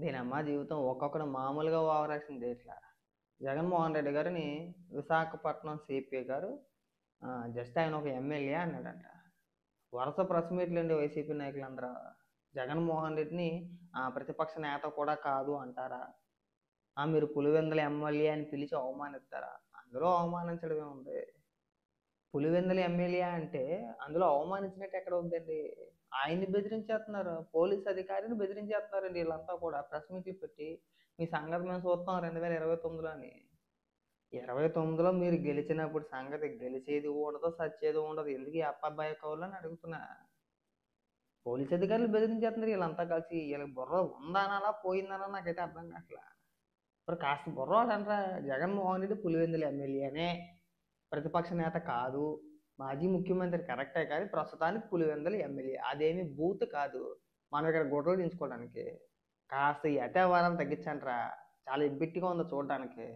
దీనమ్మ జీవితం ఒక్కొక్కడు మామూలుగా ఓవరాక్షన్ చేయట్లా. జగన్మోహన్ రెడ్డి గారిని విశాఖపట్నం సిపి గారు జస్ట్ ఆయన ఒక ఎమ్మెల్యే అన్నాడంట. వరుస ప్రెస్ మీట్లండి వైసీపీ నాయకులందరూ. జగన్మోహన్ రెడ్డిని ప్రతిపక్ష నేత కూడా కాదు అంటారా? మీరు పులివెందుల ఎమ్మెల్యే అని పిలిచి అవమానిస్తారా? అందులో అవమానించడమే ఉంది. పులివెందుల ఎమ్మెల్యే అంటే అందులో అవమానించినట్టు ఎక్కడ ఉందండి? ఆయన్ని బెదిరించేస్తున్నారు, పోలీస్ అధికారిని బెదిరించేస్తున్నారండి వీళ్ళంతా కూడా ప్రెస్ మీట్లు పెట్టి. మీ సంగతి మేము చూస్తాం 2029లో అని. 29లో మీరు గెలిచినప్పుడు సంగతి గెలిచేది ఉండదు, సచ్చేది ఉండదు. ఎందుకు ఈ అప్పబ్బాయి కౌలు అని అడుగుతున్నా. పోలీస్ అధికారులు బెదిరించేస్తున్నారు వీళ్ళంతా కలిసి. వీళ్ళకి బుర్ర ఉందనాలా పోయిందనా నాకైతే అర్థం కావట్లా. మరి కాస్త బుర్రోడు అనరా. జగన్మోహన్ రెడ్డి పులివెందుల ఎమ్మెల్యేనే, ప్రతిపక్ష నేత కాదు. మాజీ ముఖ్యమంత్రి కరెక్టే, కానీ ప్రస్తుతానికి పులివెందుల ఎమ్మెల్యే. అదేమి బూత్ కాదు మనం ఇక్కడ గుడ్రలు దించుకోవడానికి. కాస్త ఈ అతేవారం తగ్గించండి రా. చాలా ఇబ్బెట్టిగా ఉంది చూడడానికి.